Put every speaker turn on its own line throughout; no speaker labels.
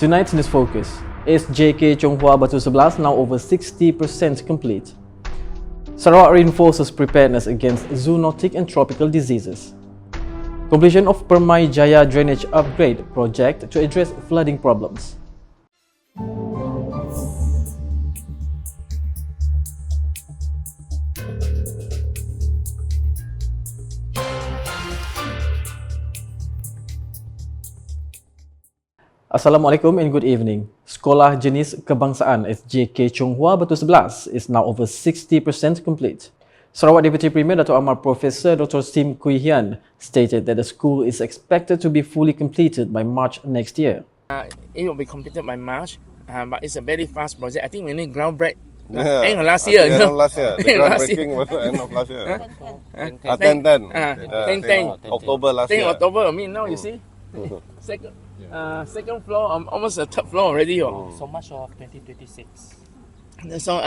Tonight's news focus is JK Chonghua Batu 11 now over 60% complete. Sarawak reinforces preparedness against zoonotic and tropical diseases. Completion of Permyjaya drainage upgrade project to address flooding problems. Assalamualaikum and good evening. Sekolah Jenis Kebangsaan SJK Chonghua Batu 11 is now over 60% complete. Sarawak Deputy Premier Dato' Amar Professor Dr. Sim Kui Hian stated that the school is expected to be fully completed by March next year.
It will be completed by March, but it's a very fast project. I think we need groundbreak.
Yeah.
End of last year.
Last year. The groundbreaking was the end of last year. 10 October last year.
October, I mean, now you see. Second floor, almost a third floor already.
So much of 2026.
So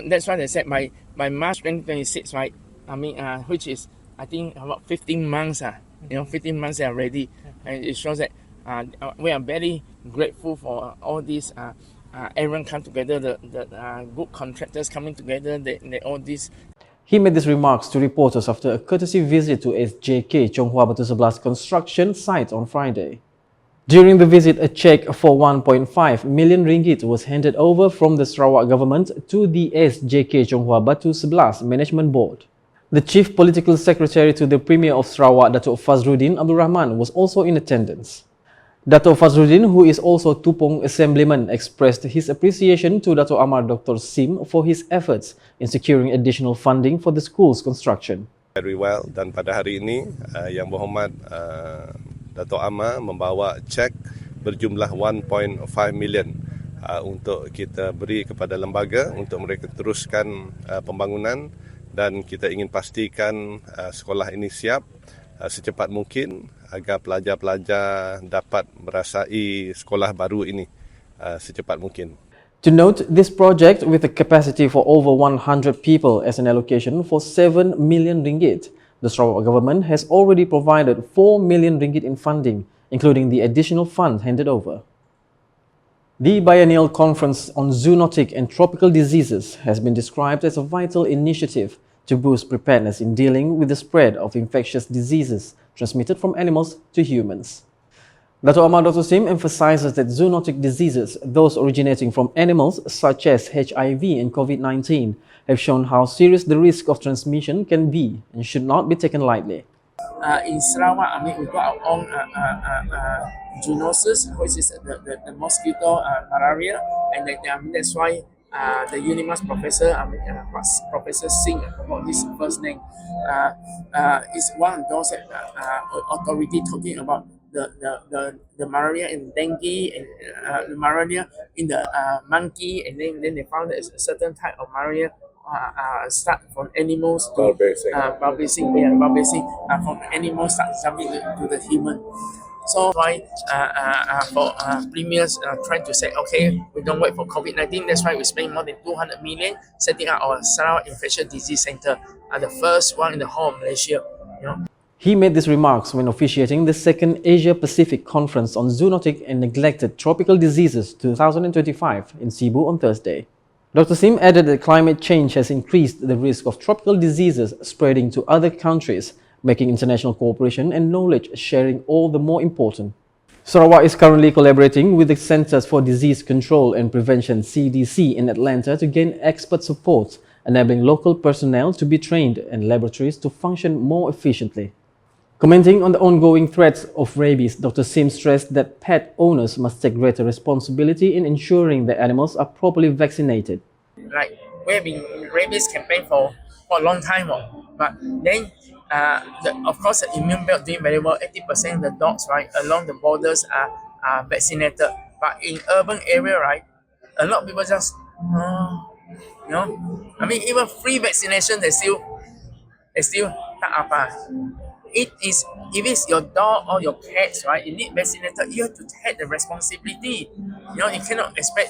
that's why they said by March 2026, right? I mean, which is I think about 15 months. 15 months they are ready, and it shows that we are very grateful for all these. Everyone come together, the good contractors coming together. They all this.
He made these remarks to reporters after a courtesy visit to SJK Chonghua Batu 11 construction site on Friday. During the visit, a cheque for 1.5 million ringgit was handed over from the Sarawak government to the SJK Chonghua Batu 11 Management Board. The Chief Political Secretary to the Premier of Sarawak, Dato' Fazruddin Abdul Rahman, was also in attendance. Dato' Fazruddin, who is also Tupong Assemblyman, expressed his appreciation to Dato' Amar Dr. Sim for his efforts in securing additional funding for the school's construction.
Very well, dan pada hari ini Yang Berhormat Dato' Amar membawa cek berjumlah 1.5 million untuk kita beri kepada lembaga untuk mereka teruskan pembangunan, dan kita ingin pastikan sekolah ini siap secepat mungkin agar pelajar-pelajar dapat merasai sekolah baru ini secepat mungkin.
To note, this project with a capacity for over 100 people as an allocation for 7 million ringgit, the Sarawak government has already provided 4 million ringgit in funding, including the additional funds handed over. The biennial conference on zoonotic and tropical diseases has been described as a vital initiative to boost preparedness in dealing with the spread of infectious diseases transmitted from animals to humans. Dato' Amar Dr. Sim emphasizes that zoonotic diseases, those originating from animals such as HIV and COVID-19, have shown how serious the risk of transmission can be and should not be taken lightly.
In Sarawak, I mean, we've got our own zoonosis, which is the mosquito malaria, and that's why the Unimas professor, Professor Singh, about his first name, is one of those authority talking about the malaria in dengue and the malaria in the monkey, and then they found that a certain type of malaria start from animals to publishing from animals start jumping to the human. So why for premiers trying to say, okay, we don't wait for COVID-19. That's why we spend more than 200 million setting up our Sarawak Infectious Disease Center, the first one in the whole of Malaysia.
He made these remarks when officiating the second Asia-Pacific Conference on Zoonotic and Neglected Tropical Diseases 2025 in Cebu on Thursday. Dr. Sim added that climate change has increased the risk of tropical diseases spreading to other countries, making international cooperation and knowledge sharing all the more important. Sarawak is currently collaborating with the Centers for Disease Control and Prevention (CDC) in Atlanta to gain expert support, enabling local personnel to be trained and laboratories to function more efficiently. Commenting on the ongoing threats of rabies, Dr. Sim stressed that pet owners must take greater responsibility in ensuring that animals are properly vaccinated.
Like, we have been rabies campaign for a long time, but then of course the immune belt doing very well. 80% of the dogs right along the borders are vaccinated, but in urban area, right, a lot of people just I mean, even free vaccination they still tak apa. If it's your dog or your cats, right, you need vaccinated, you have to take the responsibility. You cannot expect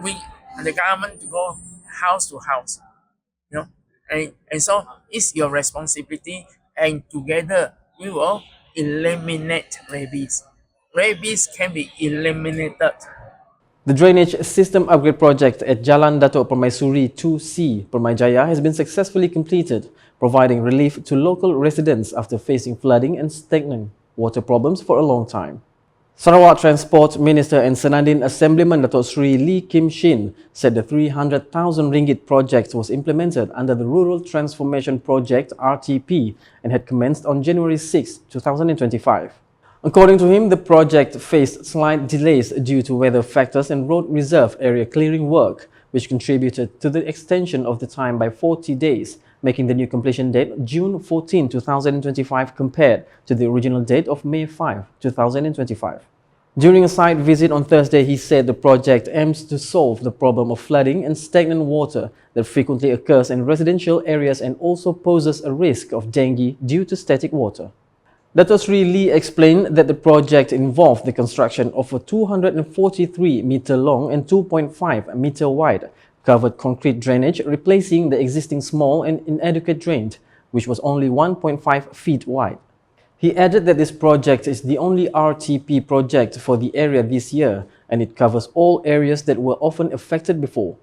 we the government to go house to house. And so it's your responsibility, and together we will eliminate rabies. rabies can be eliminated.
The drainage system upgrade project at Jalan Datuk Permaisuri 2C, Permyjaya, has been successfully completed, providing relief to local residents after facing flooding and stagnant water problems for a long time. Sarawak Transport Minister and Senandin Assemblyman Datuk Sri Lee Kim Shin said the 300,000 ringgit project was implemented under the Rural Transformation Project (RTP) and had commenced on January 6, 2025. According to him, the project faced slight delays due to weather factors and road reserve area clearing work, which contributed to the extension of the time by 40 days, making the new completion date June 14, 2025 compared to the original date of May 5, 2025. During a site visit on Thursday, he said the project aims to solve the problem of flooding and stagnant water that frequently occurs in residential areas and also poses a risk of dengue due to static water. Dato Sri Lee explained that the project involved the construction of a 243-meter long and 2.5-meter wide covered concrete drainage, replacing the existing small and inadequate drain, which was only 1.5 feet wide. He added that this project is the only RTP project for the area this year, and it covers all areas that were often affected before.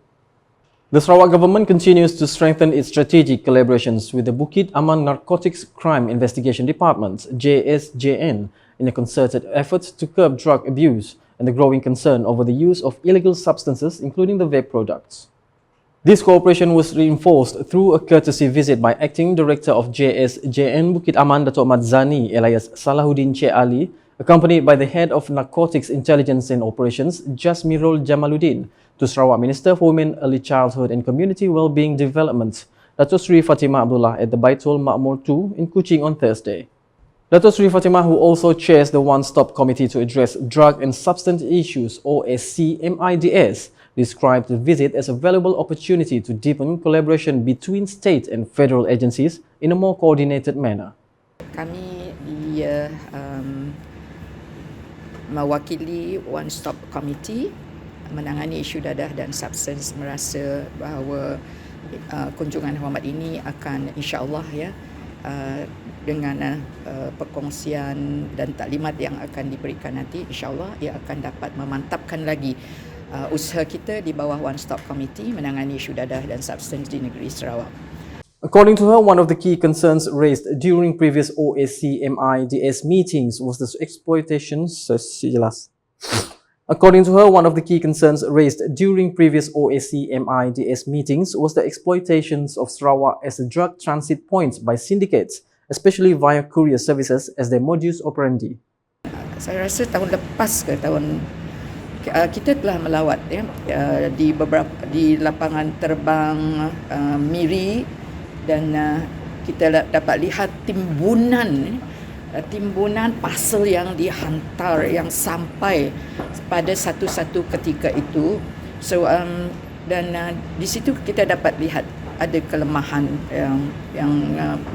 The Sarawak government continues to strengthen its strategic collaborations with the Bukit Aman Narcotics Crime Investigation Department (JSJN) in a concerted effort to curb drug abuse and the growing concern over the use of illegal substances, including the vape products. This cooperation was reinforced through a courtesy visit by Acting Director of JSJN Bukit Aman Datuk Madzani alias Salahuddin Cik Ali, accompanied by the Head of Narcotics Intelligence and Operations Jasmirul Jamaluddin, to Sarawak Minister for Women, Early Childhood and Community Wellbeing Development, Dato Sri Fatimah Abdullah at the Baitul Makmur 2 in Kuching on Thursday. Dato Sri Fatimah, who also chairs the One-Stop Committee to Address Drug and Substance Issues (OSC-MIDS), described the visit as a valuable opportunity to deepen collaboration between state and federal agencies in a more coordinated manner.
Kami mewakili One-Stop Committee menangani isu dadah dan substans, merasa bahawa kunjungan hormat ini akan insya-Allah dengan perkongsian dan taklimat yang akan diberikan nanti, insya-Allah ia akan dapat memantapkan lagi usaha kita di bawah One-Stop Committee menangani isu dadah dan substans di negeri Sarawak.
According to her, one of the key concerns raised during previous OSC-MIDS meetings was the exploitations. According to her, one of the key concerns raised during previous OSC-MIDS meetings was the exploitations of Sarawak as a drug transit point by syndicates, especially via courier services as their modus operandi.
Saya rasa tahun lepas kita telah melawat di lapangan terbang Miri, dan kita dapat lihat timbunan parcel yang dihantar yang sampai pada satu-satu ketika itu. So dan di situ kita dapat lihat ada kelemahan yang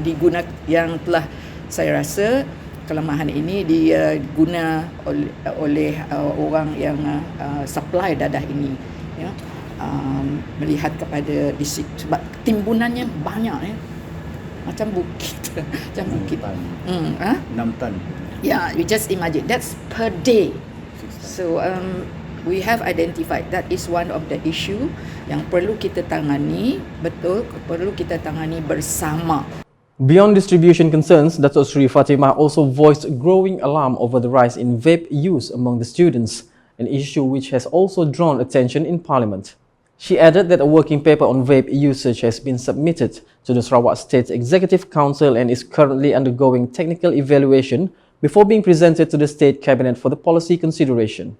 digunakan, yang telah, saya rasa kelemahan ini diguna oleh orang yang supply dadah ini, melihat kepada di situ, sebab timbunannya banyak macam bukit. 6
tan.
Yeah, you just imagine that's per day. So we have identified that is one of the issue yang perlu kita tangani, perlu kita tangani bersama.
Beyond distribution concerns, Dato Sri Fatimah also voiced growing alarm over the rise in vape use among the students, an issue which has also drawn attention in Parliament. She added that a working paper on vape usage has been submitted to the Sarawak State Executive Council and is currently undergoing technical evaluation before being presented to the State Cabinet for the policy consideration.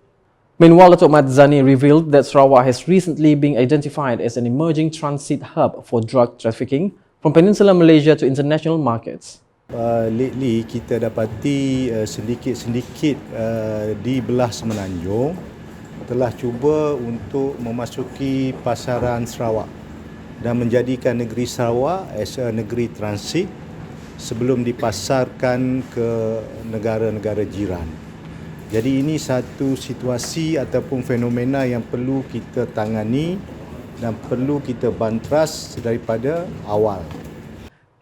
Meanwhile, Datuk Madzani revealed that Sarawak has recently been identified as an emerging transit hub for drug trafficking from Peninsular Malaysia to international markets.
Lately, kita dapati sedikit-sedikit di belah Semenanjung telah cuba untuk memasuki pasaran Sarawak dan menjadikan negeri Sarawak as a negeri transit sebelum dipasarkan ke negara-negara jiran. Jadi ini satu situasi ataupun fenomena yang perlu kita tangani dan perlu kita bantras daripada awal.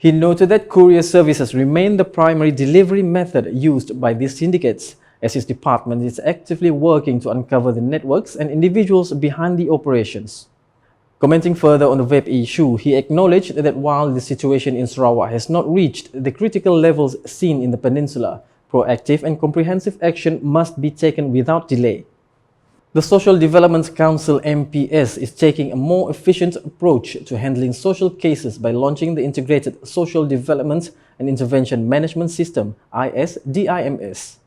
He noted that courier services remain the primary delivery method used by these syndicates as his department is actively working to uncover the networks and individuals behind the operations. Commenting further on the vape issue, he acknowledged that while the situation in Sarawak has not reached the critical levels seen in the peninsula, proactive and comprehensive action must be taken without delay. The Social Development Council MPS is taking a more efficient approach to handling social cases by launching the Integrated Social Development and Intervention Management System (ISDIMS).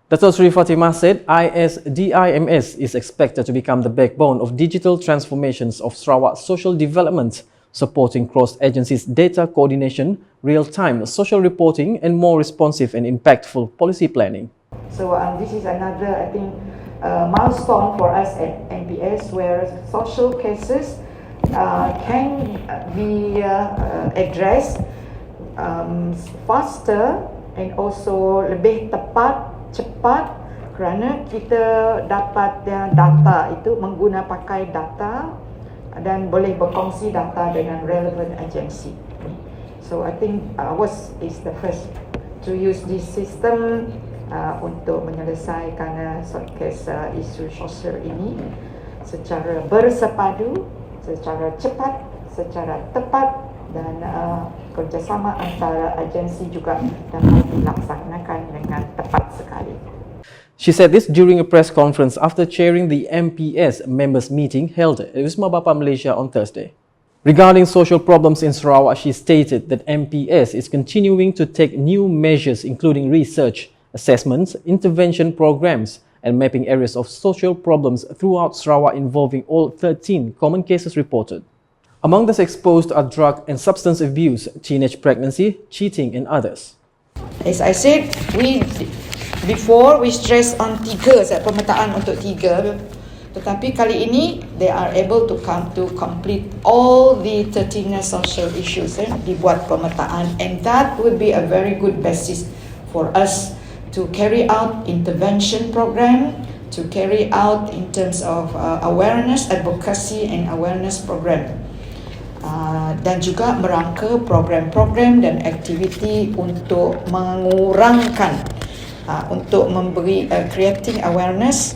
Dato' Sri Fatimah said ISDIMS is expected to become the backbone of digital transformations of Sarawak social development, supporting cross-agencies data coordination, real-time social reporting and more responsive and impactful policy planning.
So this is another, I think, milestone for us at MPS where social cases can be addressed faster and also lebih cepat kerana kita dapat data itu pakai data dan boleh berkongsi data dengan relevant agency. So I think ours is the first to use this system untuk menyelesaikan kes isu sosial ini secara bersepadu, secara cepat, secara tepat dan kerjasama antara agensi juga dapat dilaksanakan dengan tepat sekali.
She said this during a press conference after chairing the MPS members meeting held at Wisma Bapa Malaysia on Thursday. Regarding social problems in Sarawak, she stated that MPS is continuing to take new measures including research, assessments, intervention programs and mapping areas of social problems throughout Sarawak involving all 13 common cases reported. Among those exposed are drug and substance abuse, teenage pregnancy, cheating and others.
As I said, before we stress on 3, pemetaan untuk 3, tetapi kali ini they are able to complete all the 13 social issues, dibuat pemetaan, and that will be a very good basis for us to carry out intervention program, to carry out in terms of awareness, advocacy and awareness program. Dan juga merangka program-program dan aktiviti untuk mengurangkan, untuk memberi creating awareness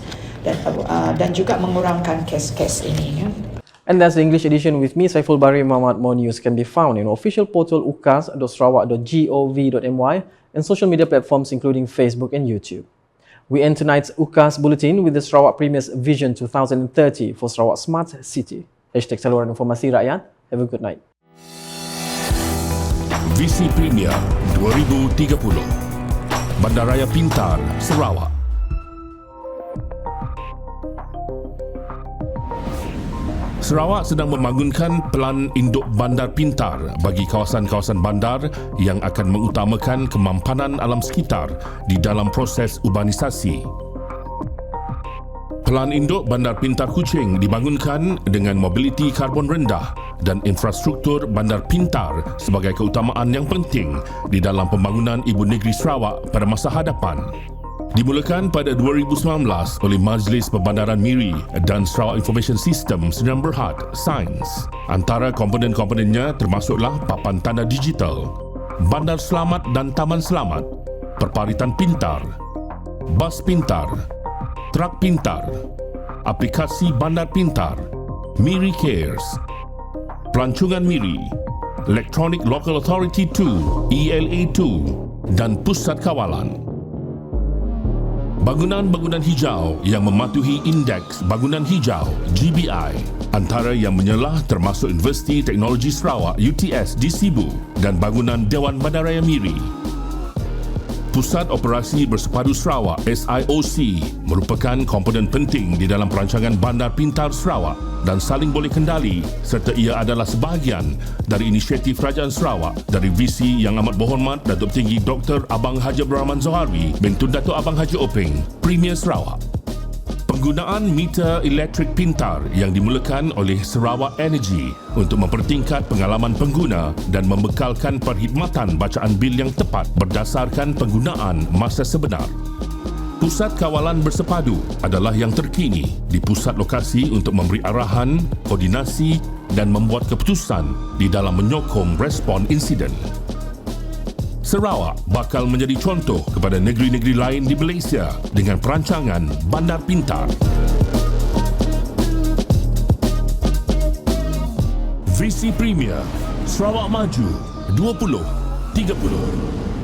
dan juga mengurangkan kes-kes ini.
And that's the English edition with me, Saiful. Bahri. More news can be found in official portal ukas.sarawak.gov.my and social media platforms including Facebook and YouTube. We end tonight's UKAS Bulletin with the Sarawak Premier's Vision 2030 for Sarawak Smart City. #Saluran Informasi Rakyat. Have a good night.
Visi Premier 2030 Bandaraya Pintar Sarawak. Sarawak sedang membangunkan pelan induk bandar pintar bagi kawasan-kawasan bandar yang akan mengutamakan kemampanan alam sekitar di dalam proses urbanisasi. Pelan induk bandar pintar Kuching dibangunkan dengan mobiliti karbon rendah dan infrastruktur bandar pintar sebagai keutamaan yang penting di dalam pembangunan Ibu Negeri Sarawak pada masa hadapan. Dimulakan pada 2019 oleh Majlis Perbandaran Miri dan Sarawak Information System Sdn Bhd Sains. Antara komponen-komponennya termasuklah papan tanda digital, bandar selamat dan taman selamat, perparitan pintar, bas pintar, trak pintar, aplikasi bandar pintar, Miri Cares, pelancongan Miri, Electronic Local Authority 2 ELA2 dan pusat kawalan. Bangunan-bangunan hijau yang mematuhi Indeks Bangunan Hijau GBI, antara yang menyelah termasuk Universiti Teknologi Sarawak UTS di Sibu dan bangunan Dewan Bandaraya Miri. Pusat Operasi Bersepadu Sarawak SIOC merupakan komponen penting di dalam perancangan Bandar Pintar Sarawak dan saling boleh kendali serta ia adalah sebahagian dari inisiatif Kerajaan Sarawak dari visi yang amat berhormat Datuk Tinggi Dr. Abang Haji Abdul Rahman Zohari bintun Datuk Abang Haji Openg, Premier Sarawak. Penggunaan meter elektrik pintar yang dimulakan oleh Sarawak Energy untuk mempertingkat pengalaman pengguna dan membekalkan perkhidmatan bacaan bil yang tepat berdasarkan penggunaan masa sebenar. Pusat Kawalan Bersepadu adalah yang terkini di pusat lokasi untuk memberi arahan, koordinasi dan membuat keputusan di dalam menyokong respon insiden. Sarawak bakal menjadi contoh kepada negeri-negeri lain di Malaysia dengan perancangan Bandar Pintar. Visi Premier Sarawak Maju 2030.